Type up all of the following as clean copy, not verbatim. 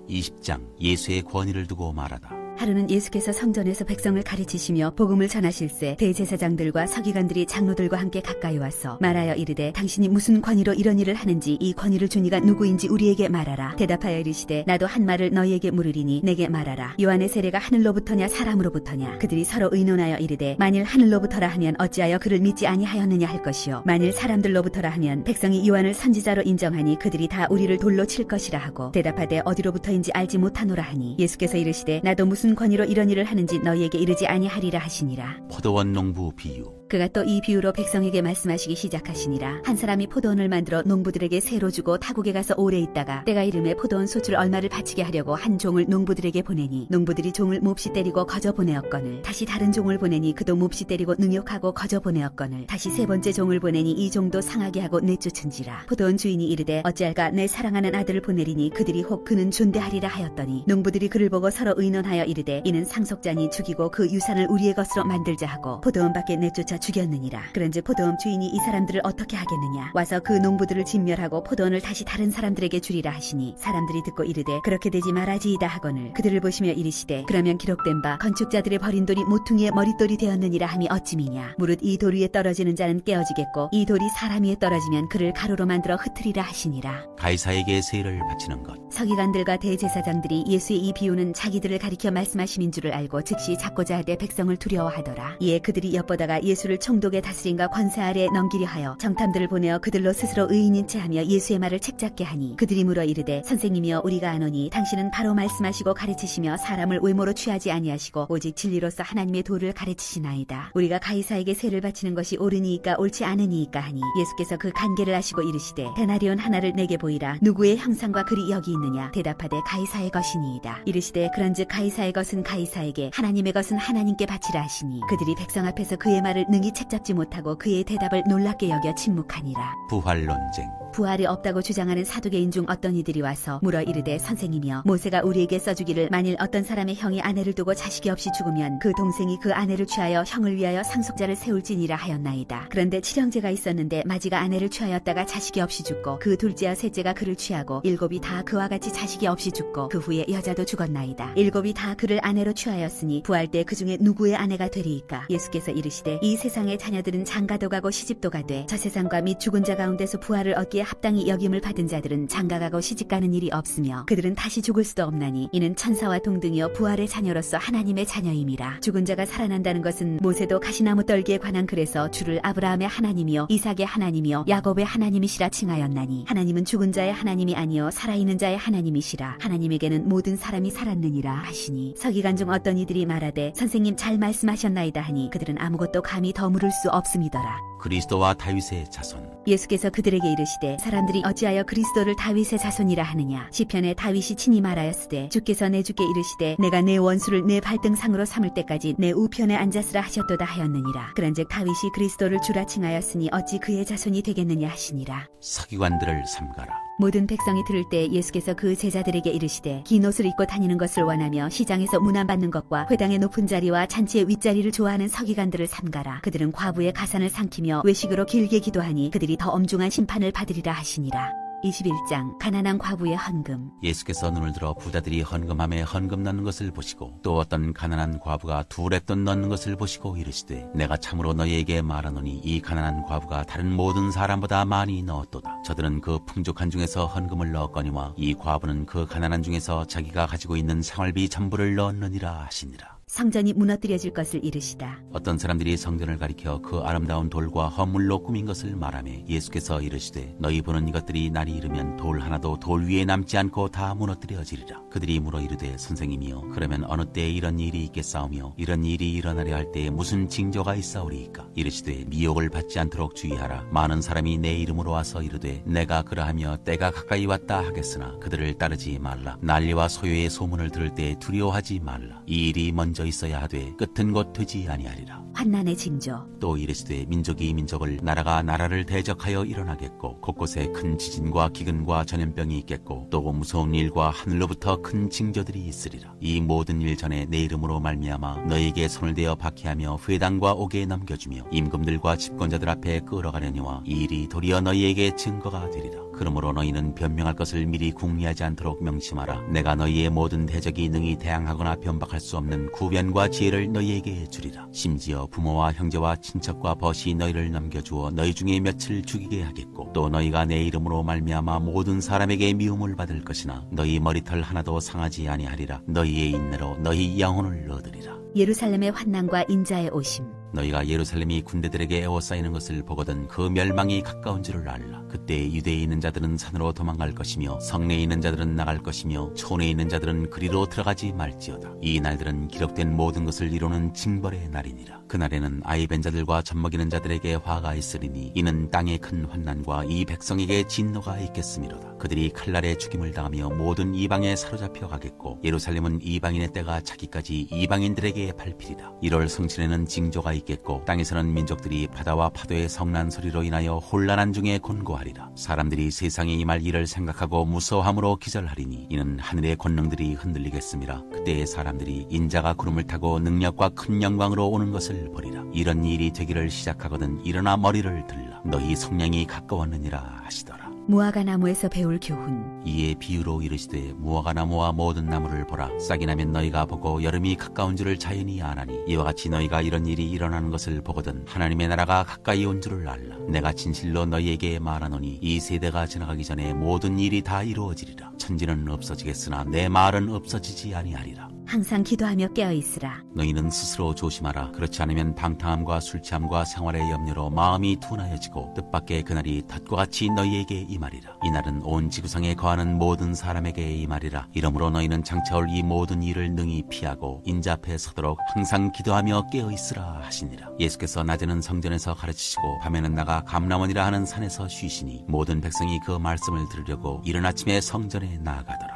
20장 예수의 권위를 두고 말하다. 하루는 예수께서 성전에서 백성을 가르치시며 복음을 전하실새 대제사장들과 서기관들이 장로들과 함께 가까이 와서 말하여 이르되 당신이 무슨 권위로 이런 일을 하는지 이 권위를 준 이가 누구인지 우리에게 말하라. 대답하여 이르시되 나도 한 말을 너희에게 물으리니 내게 말하라. 요한의 세례가 하늘로부터냐 사람으로부터냐. 그들이 서로 의논하여 이르되 만일 하늘로부터라 하면 어찌하여 그를 믿지 아니하였느냐 할 것이요 만일 사람들로부터라 하면 백성이 요한을 선지자로 인정하니 그들이 다 우리를 돌로 칠 것이라 하고 대답하되 어디로부터인지 알지 못하노라 하니 예수께서 이르시되 나도 무슨 권위로 이런 일을 하는지 너희에게 이르지 아니하리라 하시니라. 포도원 농부 비유. 그가 또 이 비유로 백성에게 말씀하시기 시작하시니라. 한 사람이 포도원을 만들어 농부들에게 새로 주고 타국에 가서 오래 있다가 때가 이름에 포도원 소출 얼마를 바치게 하려고 한 종을 농부들에게 보내니 농부들이 종을 몹시 때리고 거저 보내었거늘 다시 다른 종을 보내니 그도 몹시 때리고 능욕하고 거저 보내었거늘 다시 세 번째 종을 보내니 이 종도 상하게 하고 내쫓은지라. 포도원 주인이 이르되 어찌할까 내 사랑하는 아들을 보내리니 그들이 혹 그는 존대하리라 하였더니 농부들이 그를 보고 서로 의논하여 이르되 이는 상속자니 죽이고 그 유산을 우리의 것으로 만들자 하고 포도원 밖에 내쫓아 죽였느니라. 그런즉 포도원 주인이 이 사람들을 어떻게 하겠느냐. 와서 그 농부들을 진멸하고 포도원을 다시 다른 사람들에게 주리라 하시니 사람들이 듣고 이르되 그렇게 되지 말아지이다 하거늘 그들을 보시며 이르시되 그러면 기록된 바 건축자들의 버린 돌이 모퉁이의 머릿돌이 되었느니라 함이 어찌미냐. 무릇 이 돌 위에 떨어지는 자는 깨어지겠고 이 돌이 사람 위에 떨어지면 그를 가루로 만들어 흩으리라 하시니라. 가이사에게 세를 바치는 것. 서기관들과 대제사장들이 예수의 이 비유는 자기들을 가리켜 말씀하심인 줄을 알고 즉시 잡고자 하되 백성을 두려워하더라. 이에 그들이 엿보다가 예수를 총독의 다스림과 권세 아래에 넘기려 하여 정탐들을 보내어 그들로 스스로 의인인 채 하며 예수의 말을 책잡게 하니 그들이 물어 이르되 선생님이여 우리가 아노니 당신은 바로 말씀하시고 가르치시며 사람을 외모로 취하지 아니하시고 오직 진리로서 하나님의 도를 가르치시나이다. 우리가 가이사에게 세를 바치는 것이 옳으니이까 옳지 않으니이까 하니 예수께서 그 간계를 아시고 이르시되 데나리온 하나를 내게 보이라. 누구의 형상과 글이 여기 있느냐. 대답하되 가이사의 것이니이다. 이르시되 그런즉 가이사의 것은 가이사에게 하나님의 것은 하나님께 바치라 하시니 그들이 백성 앞에서 그의 말을 능히 책잡지 못하고 그의 대답을 놀랍게 여겨 침묵하니라. 부활 논쟁. 부활이 없다고 주장하는 사두개인 중 어떤 이들이 와서 물어 이르되 선생님이여 모세가 우리에게 써주기를 만일 어떤 사람의 형이 아내를 두고 자식이 없이 죽으면 그 동생이 그 아내를 취하여 형을 위하여 상속자를 세울지니라 하였나이다. 그런데 칠형제가 있었는데 마지가 아내를 취하였다가 자식이 없이 죽고 그 둘째와 셋째가 그를 취하고 일곱이 다 그와 같이 자식이 없이 죽고 그 후에 여자도 죽었나이다. 일곱이 다 그를 아내로 취하였으니 부활 때 그 중에 누구의 아내가 되리이까. 예수께서 이르시되 이 세상의 자녀들은 장가도 가고 시집도 가되 저 세상과 및 죽은 자 가운데서 부활을 얻기에 합당히 여김을 받은 자들은 장가가고 시집가는 일이 없으며 그들은 다시 죽을 수도 없나니 이는 천사와 동등이여 부활의 자녀로서 하나님의 자녀임이라. 죽은 자가 살아난다는 것은 모세도 가시나무 떨기에 관한 글에서 주를 아브라함의 하나님이요 이삭의 하나님이요 야곱의 하나님이시라 칭하였나니 하나님은 죽은 자의 하나님이 아니요 살아있는 자의 하나님이시라. 하나님에게는 모든 사람이 살았느니라 하시니 서기관 중 어떤 이들이 말하되 선생님 잘 말씀하셨나이다 하니 그들은 아무것도 감히 더 물을 수 없음이더라. 그리스도와 다윗의 자손. 예수께서 그들에게 이르시되 사람들이 어찌하여 그리스도를 다윗의 자손이라 하느냐. 시편에 다윗이 친히 말하였으되 주께서 내 주께 이르시되 내가 내 원수를 내 발등상으로 삼을 때까지 내 우편에 앉았으라 하셨도다 하였느니라. 그런즉 다윗이 그리스도를 주라 칭하였으니 어찌 그의 자손이 되겠느냐 하시니라. 서기관들을 삼가라. 모든 백성이 들을 때 예수께서 그 제자들에게 이르시되 긴 옷을 입고 다니는 것을 원하며 시장에서 문안받는 것과 회당의 높은 자리와 잔치의 윗자리를 좋아하는 서기관들을 삼가라. 그들은 과부의 가산을 삼키며 외식으로 길게 기도하니 그들이 더 엄중한 심판을 받으리라 하시니라. 21장 가난한 과부의 헌금. 예수께서 눈을 들어 부자들이 헌금함에 헌금 넣는 것을 보시고 또 어떤 가난한 과부가 두 랩돈 넣는 것을 보시고 이르시되 내가 참으로 너희에게 말하노니 이 가난한 과부가 다른 모든 사람보다 많이 넣었도다. 저들은 그 풍족한 중에서 헌금을 넣었거니와 이 과부는 그 가난한 중에서 자기가 가지고 있는 생활비 전부를 넣었느니라 하시니라. 성전이 무너뜨려질 것을 이르시다. 어떤 사람들이 성전을 가리켜 그 아름다운 돌과 허물로 꾸민 것을 말하며 예수께서 이르시되 너희 보는 이것들이 날이 이르면 돌 하나도 돌 위에 남지 않고 다 무너뜨려지리라. 그들이 물어 이르되 선생님이여 그러면 어느 때에 이런 일이 있겠사오며 이런 일이 일어나려 할 때에 무슨 징조가 있사오리이까. 이르시되 미혹을 받지 않도록 주의하라. 많은 사람이 내 이름으로 와서 이르되 내가 그러하며 때가 가까이 왔다 하겠으나 그들을 따르지 말라. 난리와 소요의 소문을 들을 때 두려워하지 말라. 이 일이 먼저 있어야 하되 끝은 곧 되지 아니하리라. 환난의 징조. 또 이르시되 민족이 민족을 나라가 나라를 대적하여 일어나겠고 곳곳에 큰 지진과 기근과 전염병이 있겠고 또 무서운 일과 하늘로부터 큰 징조들이 있으리라. 이 모든 일 전에 내 이름으로 말미암아 너희에게 손을 대어 박해하며 회당과 옥에 넘겨주며 임금들과 집권자들 앞에 끌어가려니와 이 일이 도리어 너희에게 증거가 되리라. 그러므로 너희는 변명할 것을 미리 궁리하지 않도록 명심하라. 내가 너희의 모든 대적이 능히 대항하거나 변박할 수 없는 구변과 지혜를 너희에게 주리라. 심지어 부모와 형제와 친척과 벗이 너희를 넘겨주어 너희 중에 몇을 죽이게 하겠고 또 너희가 내 이름으로 말미암아 모든 사람에게 미움을 받을 것이나 너희 머리털 하나도 상하지 아니하리라. 너희의 인내로 너희 영혼을 얻으리라. 예루살렘의 환난과 인자의 오심. 너희가 예루살렘이 군대들에게 에워싸이는 것을 보거든 그 멸망이 가까운 줄을 알라. 그때 유대에 있는 자들은 산으로 도망갈 것이며 성내에 있는 자들은 나갈 것이며 촌에 있는 자들은 그리로 들어가지 말지어다. 이 날들은 기록된 모든 것을 이루는 징벌의 날이니라. 그날에는 아이 벤 자들과 젖먹이는 자들에게 화가 있으리니 이는 땅의 큰 환난과 이 백성에게 진노가 있겠음이로다. 그들이 칼날에 죽임을 당하며 모든 이방에 사로잡혀 가겠고 예루살렘은 이방인의 때가 차기까지 이방인들에게 밟히리라. 1월 성춘에는 징조가 있겠고 땅에서는 민족들이 바다와 파도의 성난 소리로 인하여 혼란한 중에 곤고하리라. 사람들이 세상에 임할 일을 생각하고 무서워함으로 기절하리니 이는 하늘의 권능들이 흔들리겠음이라. 그때의 사람들이 인자가 구름을 타고 능력과 큰 영광으로 오는 것을 보리라. 이런 일이 되기를 시작하거든 일어나 머리를 들라. 너희 성령이 가까웠느니라 하시더라. 무화과 나무에서 배울 교훈. 이에 비유로 이르시되 무화과 나무와 모든 나무를 보라. 싹이 나면 너희가 보고 여름이 가까운 줄을 자연히 아나니 이와 같이 너희가 이런 일이 일어나는 것을 보거든 하나님의 나라가 가까이 온 줄을 알라. 내가 진실로 너희에게 말하노니 이 세대가 지나가기 전에 모든 일이 다 이루어지리라. 천지는 없어지겠으나 내 말은 없어지지 아니하리라. 항상 기도하며 깨어있으라. 너희는 스스로 조심하라. 그렇지 않으면 방탕함과 술취함과 생활의 염려로 마음이 둔하여지고 뜻밖의 그날이 덫과 같이 너희에게 임하리라. 이날은 온 지구상에 거하는 모든 사람에게 임하리라. 이러므로 너희는 장차 올 이 모든 일을 능히 피하고 인자 앞에 서도록 항상 기도하며 깨어있으라 하시니라. 예수께서 낮에는 성전에서 가르치시고 밤에는 나가 감람원이라 하는 산에서 쉬시니 모든 백성이 그 말씀을 들으려고 이른 아침에 성전에 나아가더라.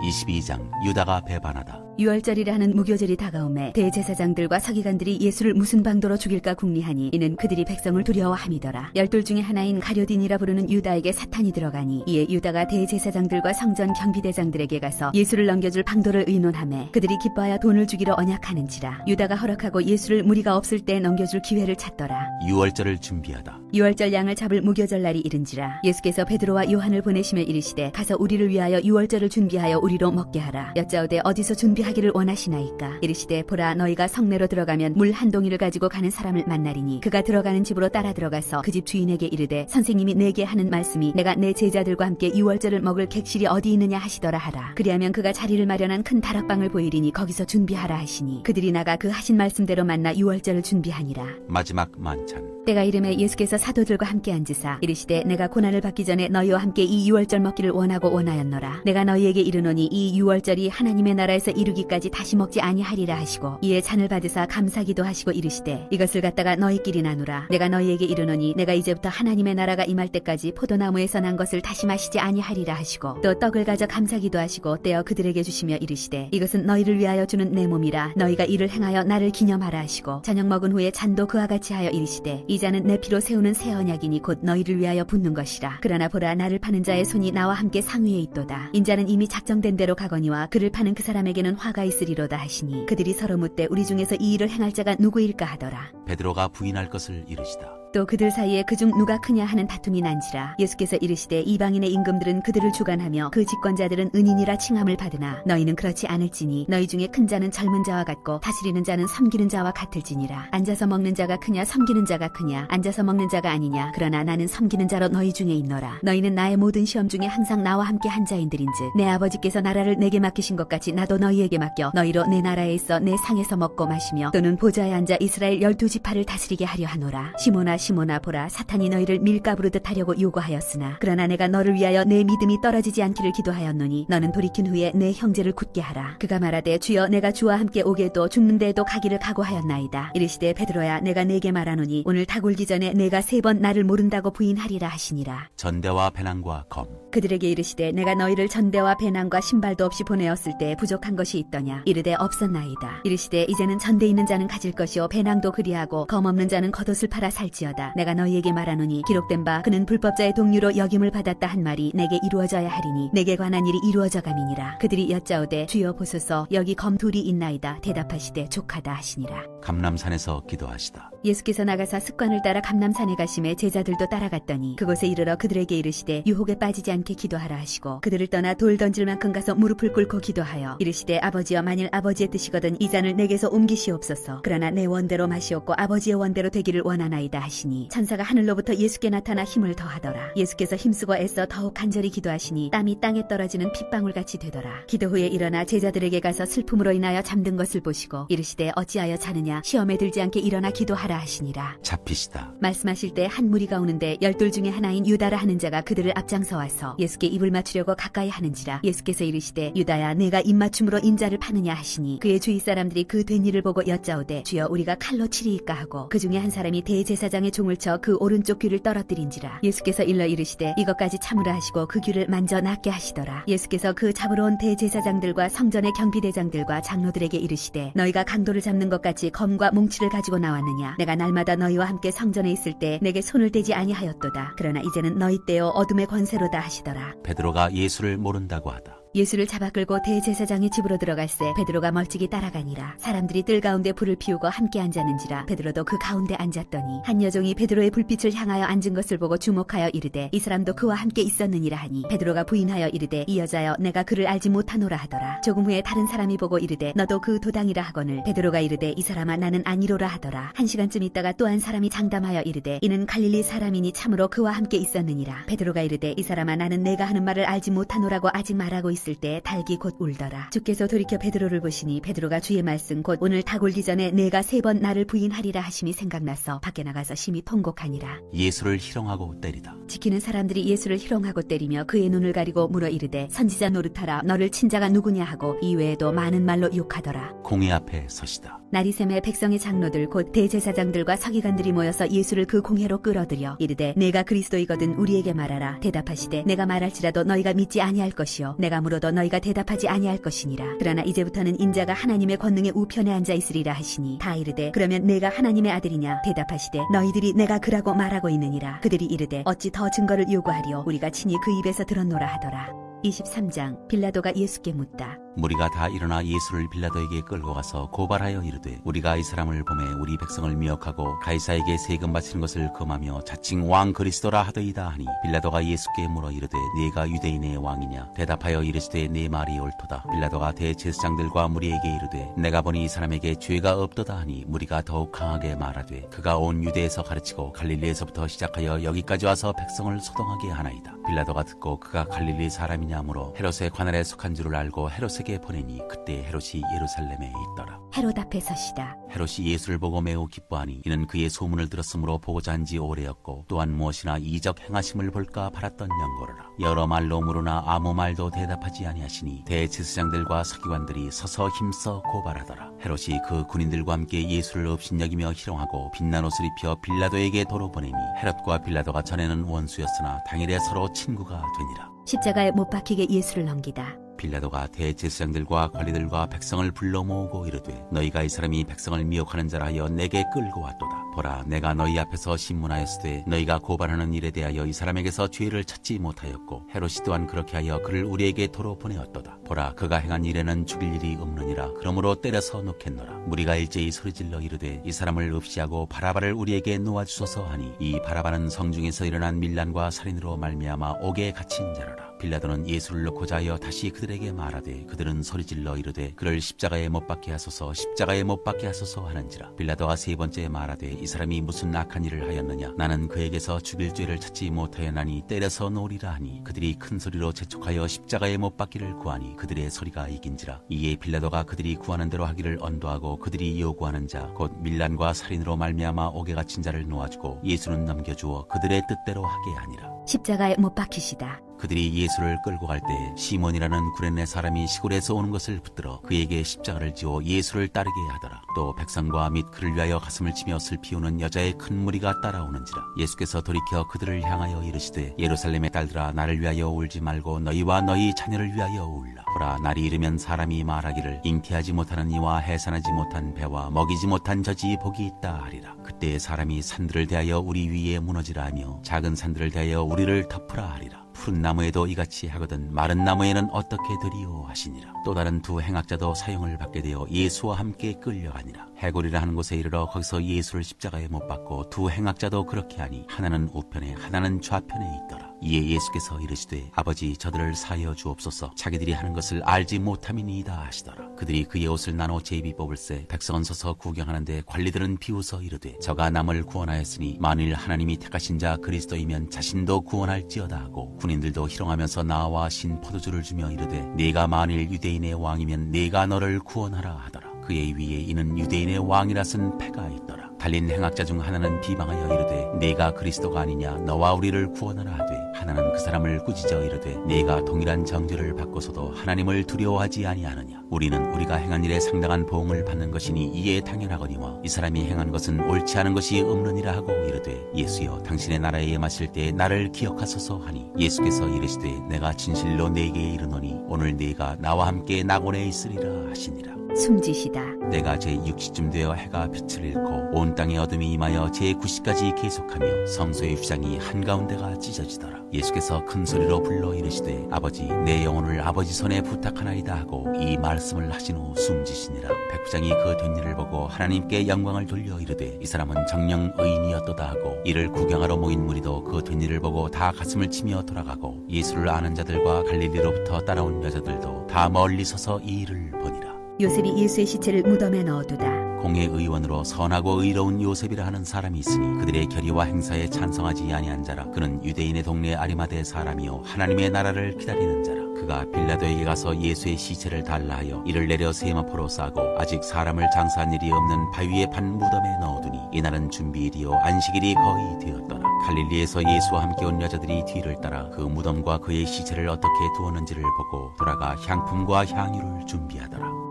22장 유다가 배반하다. 유월절이라는 무교절이 다가오매 대제사장들과 서기관들이 예수를 무슨 방도로 죽일까 궁리하니 이는 그들이 백성을 두려워함이더라. 12 중에 하나인 가룟딘이라 부르는 유다에게 사탄이 들어가니 이에 유다가 대제사장들과 성전 경비대장들에게 가서 예수를 넘겨줄 방도를 의논하매 그들이 기뻐하여 돈을 주기로 언약하는지라. 유다가 허락하고 예수를 무리가 없을 때 넘겨줄 기회를 찾더라. 유월절을 준비하다. 유월절 양을 잡을 무교절 날이 이른지라. 예수께서 베드로와 요한을 보내시며 이르시되 가서 우리를 위하여 유월절을 준비하여 우리로 먹게 하라. 여짜오되 어디서 준비하기를 원하시나이까. 이르시되 보라 너희가 성내로 들어가면 물 한 동이를 가지고 가는 사람을 만나리니 그가 들어가는 집으로 따라 들어가서 그 집 주인에게 이르되 선생님이 내게 하는 말씀이 내가 내 제자들과 함께 유월절을 먹을 객실이 어디 있느냐 하시더라 하라. 그리하면 그가 자리를 마련한 큰 다락방을 보이리니 거기서 준비하라 하시니 그들이 나가 그 하신 말씀대로 만나 유월절을 준비하니라. 마지막 만찬. 때가 이름에 예수께서 사도들과 함께 앉으사 이르시되 내가 고난을 받기 전에 너희와 함께 이 유월절 먹기를 원하고 원하였노라. 내가 너희에게 이르노니 이 유월절이 하나님의 나라에서 이루기까지 다시 먹지 아니하리라 하시고 이에 잔을 받으사 감사기도 하시고 이르시되 이것을 갖다가 너희끼리 나누라. 내가 너희에게 이르노니 내가 이제부터 하나님의 나라가 임할 때까지 포도나무에서 난 것을 다시 마시지 아니하리라 하시고 또 떡을 가져 감사기도 하시고 떼어 그들에게 주시며 이르시되 이것은 너희를 위하여 주는 내 몸이라. 너희가 이를 행하여 나를 기념하라 하시고 저녁 먹은 후에 잔도 그와 같이 하여 이르시되 이 잔은 내 피로 세우는 새 언약이니 곧 너희를 위하여 붓는 것이라. 그러나 보라 나를 파는 자의 손이 나와 함께 상위에 있도다. 인자는 이미 작정된 대로 가거니와 그를 파는 그 사람에게는 화가 있으리로다 하시니 그들이 서로 묻되 우리 중에서 이 일을 행할 자가 누구일까 하더라. 베드로가 부인할 것을 이르시다. 또 그들 사이에 그중 누가 크냐 하는 다툼이 난지라. 예수께서 이르시되 이방인의 임금들은 그들을 주관하며 그 집권자들은 은인이라 칭함을 받으나 너희는 그렇지 않을지니 너희 중에 큰 자는 젊은 자와 같고 다스리는 자는 섬기는 자와 같을지니라. 앉아서 먹는 자가 크냐 섬기는 자가 크냐. 앉아서 먹는 자가 아니냐. 그러나 나는 섬기는 자로 너희 중에 있노라. 너희는 나의 모든 시험 중에 항상 나와 함께 한 자인들인즉 내 아버지께서 나라를 내게 맡기신 것 같이 나도 너희에게 맡겨 너희로 내 나라에 있어 내 상에서 먹고 마시며 또는 보좌에 앉아 이스라엘 12지파를 다스리게 하려 하노라. 시몬아 시몬아 보라 사탄이 너희를 밀가부르듯 하려고 요구하였으나 그러나 내가 너를 위하여 내 믿음이 떨어지지 않기를 기도하였노니 너는 돌이킨 후에 내 형제를 굳게 하라. 그가 말하되 주여 내가 주와 함께 오게도 죽는 데에도 가기를 각오하였나이다. 이르시되 베드로야 내가 네게 말하노니 오늘 다 굴기 전에 내가 3번 나를 모른다고 부인하리라 하시니라. 전대와 배낭과 검. 그들에게 이르시되 내가 너희를 전대와 배낭과 신발도 없이 보내었을 때 부족한 것이 있더냐. 이르되 없었나이다. 이르시되 이제는 전대 있는 자는 가질 것이요 배낭도 그리하고 검 없는 자는 겉옷을 팔아 살지어다. 내가 너희에게 말하노니 기록된 바 그는 불법자의 동류로 역임을 받았다 한 말이 내게 이루어져야 하리니 내게 관한 일이 이루어져 감이니라. 그들이 여짜오되 주여 보소서 여기 검 둘이 있나이다. 대답하시되 족하다 하시니라. 감람산에서 기도하시다. 예수께서 나가사 습관을 따라 감람산에 가심에 제자들도 따라갔더니 그곳에 이르러 그들에게 이르시되 유혹에 빠지지 않게 기도하라 하시고 그들을 떠나 돌 던질 만큼 가서 무릎을 꿇고 기도하여 이르시되 아버지여 만일 아버지의 뜻이거든 이 잔을 내게서 옮기시옵소서. 그러나 내 원대로 마시옵고 아버지의 원대로 되기를 원하나이다 하시니 천사가 하늘로부터 예수께 나타나 힘을 더하더라. 예수께서 힘쓰고 애써 더욱 간절히 기도하시니 땀이 땅에 떨어지는 핏방울같이 되더라. 기도 후에 일어나 제자들에게 가서 슬픔으로 인하여 잠든 것을 보시고 이르시되 어찌하여 자느냐 시험에 들지 않게 일어나 기도하라 하시니라. 잡히시다. 말씀하실 때 한 무리가 오는데 12 중에 하나인 유다라 하는 자가 그들을 앞장서 와서 예수께 입을 맞추려고 가까이 하는지라. 예수께서 이르시되 유다야 내가 입맞춤으로 인자를 파느냐 하시니 그의 주위 사람들이 그 된 일을 보고 여짜오되 주여 우리가 칼로 치리이까 하고 그 중에 한 사람이 대제사장의 종을 쳐 그 오른쪽 귀를 떨어뜨린지라. 예수께서 일러 이르시되 이것까지 참으라 하시고 그 귀를 만져 낫게 하시더라. 예수께서 그 잡으러 온 대제사장들과 성전의 경비대장들과 장로들에게 이르시되 너희가 강도를 잡는 것 같이 검과 뭉치를 가지고 나왔느냐. 내가 날마다 너희와 함께 성전에 있을 때 내게 손을 대지 아니하였도다. 그러나 이제는 너희 때요 어둠의 권세로다 하시더라. 베드로가 예수를 모른다고 하다. 예수를 잡아 끌고 대제사장의 집으로 들어갈새 베드로가 멀찍이 따라가니라. 사람들이 뜰 가운데 불을 피우고 함께 앉았는지라. 베드로도 그 가운데 앉았더니 한 여종이 베드로의 불빛을 향하여 앉은 것을 보고 주목하여 이르되 이 사람도 그와 함께 있었느니라 하니 베드로가 부인하여 이르되 이 여자여 내가 그를 알지 못하노라 하더라. 조금 후에 다른 사람이 보고 이르되 너도 그 도당이라 하거늘 베드로가 이르되 이 사람아 나는 아니로라 하더라. 1시간쯤 있다가 또 한 사람이 장담하여 이르되 이는 갈릴리 사람이니 참으로 그와 함께 있었느니라. 베드로가 이르되 이 사람아 나는 내가 하는 말을 알지 못하노라고 아직 말하고 있을 때 닭이 곧 울더라. 주께서 돌이켜 베드로를 보시니 베드로가 주의 말씀 곧 오늘 닭 울기 전에 내가 3번 나를 부인하리라 하심이 생각나서 밖에 나가서 심히 통곡하니라. 예수를 희롱하고 때리다. 지키는 사람들이 예수를 희롱하고 때리며 그의 눈을 가리고 물어 이르되 선지자 노릇하라 너를 친 자가 누구냐 하고 이외에도 많은 말로 욕하더라. 공회 앞에 서시다. 나리샘의 백성의 장로들 곧 대제사장들과 서기관들이 모여서 예수를 그 공회로 끌어들여 이르되 내가 그리스도이거든 우리에게 말하라. 대답하시되 내가 말할지라도 너희가 믿지 아니할 것이요 내가 물어도 너희가 대답하지 아니할 것이니라. 그러나 이제부터는 인자가 하나님의 권능의 우편에 앉아 있으리라 하시니 다 이르되 그러면 내가 하나님의 아들이냐. 대답하시되 너희들이 내가 그라고 말하고 있느니라. 그들이 이르되 어찌 더 증거를 요구하리요 우리가 친히 그 입에서 들었노라 하더라. 23장 빌라도가 예수께 묻다. 무리가 다 일어나 예수를 빌라도에게 끌고 가서 고발하여 이르되 우리가 이 사람을 보매 우리 백성을 미혹하고 가이사에게 세금 바치는 것을 금하며 자칭 왕 그리스도라 하더이다 하니 빌라도가 예수께 물어 이르되 네가 유대인의 왕이냐. 대답하여 이르시되 네 말이 옳도다. 빌라도가 대제사장들과 무리에게 이르되 내가 보니 이 사람에게 죄가 없도다 하니 무리가 더욱 강하게 말하되 그가 온 유대에서 가르치고 갈릴리에서부터 시작하여 여기까지 와서 백성을 소동하게 하나이다. 빌라도가 듣고 그가 갈릴리 사람이냐 하므로 헤롯의 관할에 속한 줄을 알고 헤롯에게 보내니 그때 헤롯이 예루살렘에 있더라. 헤롯 앞에 서시다. 헤롯이 예수를 보고 매우 기뻐하니 이는 그의 소문을 들었으므로 보고자 한 지 오래였고 또한 무엇이나 이적 행하심을 볼까 바랐던 연고로라. 여러 말로 물으나 아무 말도 대답하지 아니하시니 대제사장들과 서기관들이 서서 힘써 고발하더라. 헤롯이 그 군인들과 함께 예수를 업신여기며 희롱하고 빛난 옷을 입혀 빌라도에게 도로 보내니 헤롯과 빌라도가 전에는 원수였으나 당일에 서로 친구가 되니라. 십자가에 못 박히게 예수를 넘기다. 빌라도가 대제사장들과 관리들과 백성을 불러 모으고 이르되 너희가 이 사람이 백성을 미혹하는 자라 하여 내게 끌고 왔도다. 보라 내가 너희 앞에서 신문하였으되 너희가 고발하는 일에 대하여 이 사람에게서 죄를 찾지 못하였고 헤롯이 또한 그렇게 하여 그를 우리에게 도로 보내었도다. 보라 그가 행한 일에는 죽일 일이 없느니라. 그러므로 때려서 놓겠노라. 무리가 일제히 소리질러 이르되 이 사람을 없이하고 바라바를 우리에게 놓아주소서 하니 이 바라바는 성중에서 일어난 밀란과 살인으로 말미암아 옥에 갇힌 자라라. 빌라도는 예수를 놓고자 하여 다시 그들에게 말하되 그들은 소리질러 이르되 그를 십자가에 못 박게 하소서 십자가에 못 박게 하소서 하는지라. 빌라도가 3번째 말하되 이 사람이 무슨 악한 일을 하였느냐. 나는 그에게서 죽일 죄를 찾지 못하였나니 때려서 놓으리라 하니 그들이 큰 소리로 재촉하여 십자가에 못 박기를 구하니 하니 그들의 소리가 이긴지라. 이에 빌라도가 그들이 구하는 대로 하기를 언도하고 그들이 요구하는 자 곧 밀란과 살인으로 말미암아 옥에 갇힌 자를 놓아주고 예수는 넘겨주어 그들의 뜻대로 하게 하니라. 십자가에 못 박히시다. 그들이 예수를 끌고 갈 때 시몬이라는 구레네 사람이 시골에서 오는 것을 붙들어 그에게 십자가를 지어 예수를 따르게 하더라. 또 백성과 및 그를 위하여 가슴을 치며 슬피 우는 여자의 큰 무리가 따라오는지라. 예수께서 돌이켜 그들을 향하여 이르시되 예루살렘의 딸들아 나를 위하여 울지 말고 너희와 너희 자녀를 위하여 울라. 보라 날이 이르면 사람이 말하기를 잉태하지 못하는 이와 해산하지 못한 배와 먹이지 못한 젖이 복이 있다 하리라. 그때 사람이 산들을 대하여 우리 위에 무너지라 하며 작은 산들을 대하여 우리를 덮으라 하리라. 푸른 나무에도 이같이 하거든 마른 나무에는 어떻게 되리요 하시니라. 또 다른 두 행악자도 사형을 받게 되어 예수와 함께 끌려가니라. 해골이라 하는 곳에 이르러 거기서 예수를 십자가에 못 박고 두 행악자도 그렇게 하니 하나는 우편에 하나는 좌편에 있더라. 이에 예수께서 이르시되 아버지 저들을 사하여 주옵소서 자기들이 하는 것을 알지 못함이니이다 하시더라. 그들이 그의 옷을 나눠 제비 뽑을새 백성은 서서 구경하는데 관리들은 비웃어 이르되 저가 남을 구원하였으니 만일 하나님이 택하신 자 그리스도이면 자신도 구원할지어다 하고 군인들도 희롱하면서 나와 신 포도주를 주며 이르되 네가 만일 유대인의 왕이면 네가 너를 구원하라 하더라. 그의 위에 이는 유대인의 왕이라 쓴 패가 있더라. 달린 행악자 중 하나는 비방하여 이르되 네가 그리스도가 아니냐 너와 우리를 구원하라 하되 하나는 그 사람을 꾸짖어 이르되 네가 동일한 정죄를 받고서도 하나님을 두려워하지 아니하느냐. 우리는 우리가 행한 일에 상당한 보응을 받는 것이니 이에 당연하거니와 이 사람이 행한 것은 옳지 않은 것이 없느니라 하고 이르되 예수여 당신의 나라에 임하실 때 나를 기억하소서 하니 예수께서 이르시되 내가 진실로 네게 이르노니 오늘 네가 나와 함께 낙원에 있으리라 하시니라. 숨지시다. 내가 제6시쯤 되어 해가 빛을 잃고 온 땅에 어둠이 임하여 제9시까지 계속하며 성소의 휘장이 한가운데가 찢어지더라. 예수께서 큰 소리로 불러 이르시되 아버지 내 영혼을 아버지 손에 부탁하나이다 하고 이 말씀을 하신 후 숨지시니라. 백부장이 그 된 일을 보고 하나님께 영광을 돌려 이르되 이 사람은 정녕 의인이었도다 하고 이를 구경하러 모인 무리도 그 된 일을 보고 다 가슴을 치며 돌아가고 예수를 아는 자들과 갈릴리로부터 따라온 여자들도 다 멀리 서서 이 일을 보니라. 요셉이 예수의 시체를 무덤에 넣어두다. 공회 의원으로 선하고 의로운 요셉이라 하는 사람이 있으니 그들의 결의와 행사에 찬성하지 아니한 자라. 그는 유대인의 동네 아리마대 사람이요 하나님의 나라를 기다리는 자라. 그가 빌라도에게 가서 예수의 시체를 달라 하여 이를 내려 세마포로 싸고 아직 사람을 장사한 일이 없는 바위에 판 무덤에 넣어두니 이날은 준비일이요 안식일이 거의 되었더라. 갈릴리에서 예수와 함께 온 여자들이 뒤를 따라 그 무덤과 그의 시체를 어떻게 두었는지를 보고 돌아가 향품과 향유를 준비하더라.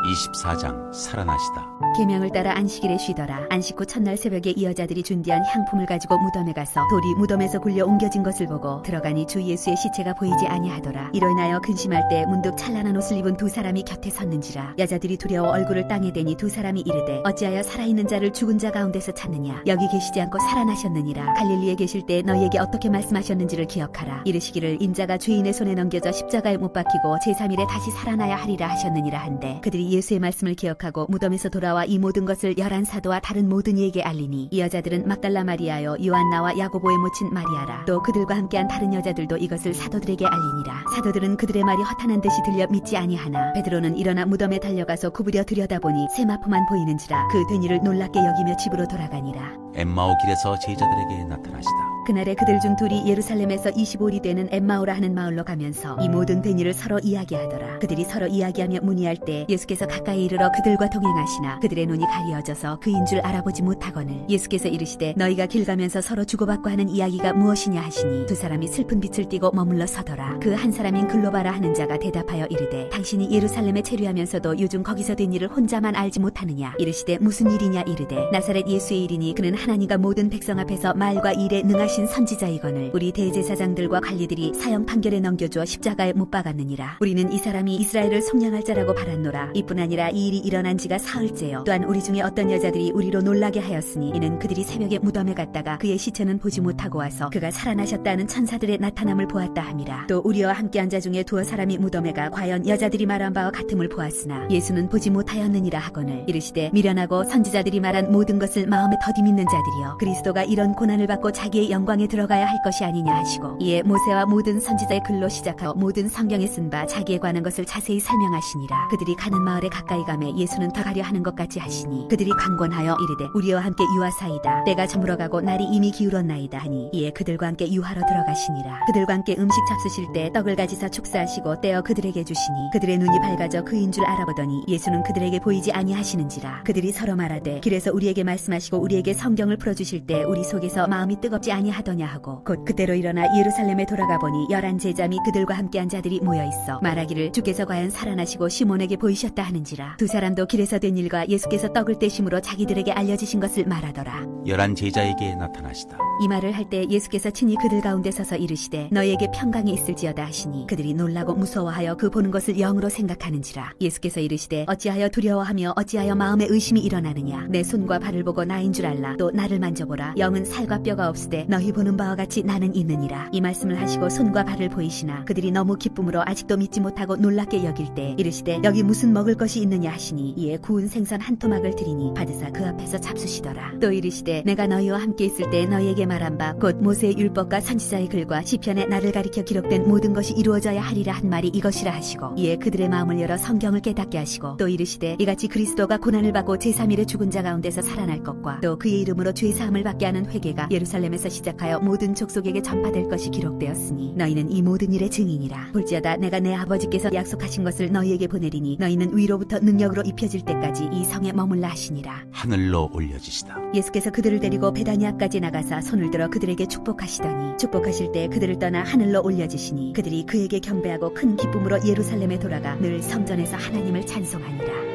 24장 살아나시다. 계명을 따라 안식일에 쉬더라. 안식 후 첫날 새벽에 이 여자들이 준비한 향품을 가지고 무덤에 가서 돌이 무덤에서 굴려 옮겨진 것을 보고 들어가니 주 예수의 시체가 보이지 아니하더라. 이로 인하여 근심할 때 문득 찬란한 옷을 입은 두 사람이 곁에 섰는지라. 여자들이 두려워 얼굴을 땅에 대니 두 사람이 이르되 어찌하여 살아있는 자를 죽은 자 가운데서 찾느냐. 여기 계시지 않고 살아나셨느니라. 갈릴리에 계실 때 너희에게 어떻게 말씀하셨는지를 기억하라. 이르시기를 인자가 죄인의 손에 넘겨져 십자가에 못 박히고 제3일에 다시 살아나야 하리라 하셨느니라 한데 그들이 예수의 말씀을 기억하고 무덤에서 돌아와 이 모든 것을 11사도와 다른 모든 이에게 알리니 이 여자들은 막달라 마리아여 요한나와 야고보의 모친 마리아라. 또 그들과 함께한 다른 여자들도 이것을 사도들에게 알리니라. 사도들은 그들의 말이 허탄한 듯이 들려 믿지 아니하나 베드로는 일어나 무덤에 달려가서 구부려 들여다보니 세마포만 보이는지라. 그 된 일을 놀랍게 여기며 집으로 돌아가니라. 엠마오 길에서 제자들에게 나타나시다. 그날에 그들 중 둘이 예루살렘에서 25리 되는 엠마오라 하는 마을로 가면서 이 모든 된 일을 서로 이야기하더라. 그들이 서로 이야기하며 문의할 때 예수께서 가까이 이르러 그들과 동행하시나 그들의 눈이 가리어져서 그인 줄 알아보지 못하거늘 예수께서 이르시되 너희가 길 가면서 서로 주고받고 하는 이야기가 무엇이냐 하시니 두 사람이 슬픈 빛을 띠고 머물러 서더라. 그 한 사람인 글로바라 하는 자가 대답하여 이르되 당신이 예루살렘에 체류하면서도 요즘 거기서 된 일을 혼자만 알지 못하느냐. 이르시되 무슨 일이냐 이르되 나사렛 예수의 일이니 그는 하나님과 모든 백성 앞에서 말과 일에 능하신 선지자이거늘 우리 대제사장들과 관리들이 사형 판결에 넘겨주어 십자가에 못 박았느니라. 우리는 이 사람이 이스라엘을 속량할 자라고 바랐노라. 이뿐 아니라 이 일이 일어난 지가 사흘째요. 또한 우리 중에 어떤 여자들이 우리로 놀라게 하였으니 이는 그들이 새벽에 무덤에 갔다가 그의 시체는 보지 못하고 와서 그가 살아나셨다는 천사들의 나타남을 보았다 함이라. 또 우리와 함께한 자 중에 두어 사람이 무덤에 가 과연 여자들이 말한 바와 같음을 보았으나 예수는 보지 못하였느니라 하거늘 이르시되 미련하고 선지자들이 말한 모든 것을 마음에 더디 믿는 자들이여 그리스도가 이런 고난을 받고 자기의 영광 영광에 들어가야 할 것이 아니냐 하시고 이에 모세와 모든 선지자의 글로 시작하여 모든 성경에 쓴 바 자기에 관한 것을 자세히 설명하시니라. 그들이 가는 마을에 가까이 가매 예수는 더 가려 하는 것 같이 하시니 그들이 강권하여 이르되 우리와 함께 유하사이다. 때가 저물어가고 날이 이미 기울었나이다 하니 이에 그들과 함께 유하러 들어가시니라. 그들과 함께 음식 잡수실 때 떡을 가지사 축사하시고 떼어 그들에게 주시니 그들의 눈이 밝아져 그인 줄 알아보더니 예수는 그들에게 보이지 아니하시는지라. 그들이 서로 말하되 길에서 우리에게 말씀하시고 우리에게 성경을 풀어주실 때 우리 속에서 마음이 뜨겁지 아니하더냐 하고 곧 그대로 일어나 예루살렘에 돌아가 보니 11 제자 및 그들과 함께한 자들이 모여있어 말하기를 주께서 과연 살아나시고 시몬에게 보이셨다 하는지라. 두 사람도 길에서 된 일과 예수께서 떡을 떼심으로 자기들에게 알려지신 것을 말하더라. 11 제자에게 나타나시다. 이 말을 할 때 예수께서 친히 그들 가운데 서서 이르시되 너희에게 평강이 있을지어다 하시니 그들이 놀라고 무서워하여 그 보는 것을 영으로 생각하는지라. 예수께서 이르시되 어찌하여 두려워하며 어찌하여 마음에 의심이 일어나느냐. 내 손과 발을 보고 나인 줄 알라. 또 나를 만져보라. 영은 살과 뼈가 없으되 너희 보는 바와 같이 나는 있느니라. 이 말씀을 하시고 손과 발을 보이시나 그들이 너무 기쁨으로 아직도 믿지 못하고 놀랍게 여길 때 이르시되 여기 무슨 먹을 것이 있느냐 하시니 이에 구운 생선 한 토막을 드리니 받으사 그 앞에서 잡수시더라. 또 이르시되 내가 너희와 함께 있을 때 너희에게 말한 바 곧 모세의 율법과 선지자의 글과 시편에 나를 가리켜 기록된 모든 것이 이루어져야 하리라 한 말이 이것이라 하시고 이에 그들의 마음을 열어 성경을 깨닫게 하시고 또 이르시되 이같이 그리스도가 고난을 받고 제3일에 죽은 자 가운데서 살아날 것과 또 그의 이름으로 죄 사함을 받게 하는 회개가 예루살렘에서 시작하여 모든 족속에게 전파될 것이 기록되었으니 너희는 이 모든 일의 증인이라. 볼지어다 내가 내 아버지께서 약속하신 것을 너희에게 보내리니 너희는 위로부터 능력으로 입혀질 때까지 이 성에 머물라 하시니라. 하늘로 올려지시다. 예수께서 그들을 데리고 베다니아까지 나가사 손을 들어 그들에게 축복하시더니 축복하실 때 그들을 떠나 하늘로 올려지시니 그들이 그에게 경배하고 큰 기쁨으로 예루살렘에 돌아가 늘 성전에서 하나님을 찬송하니라.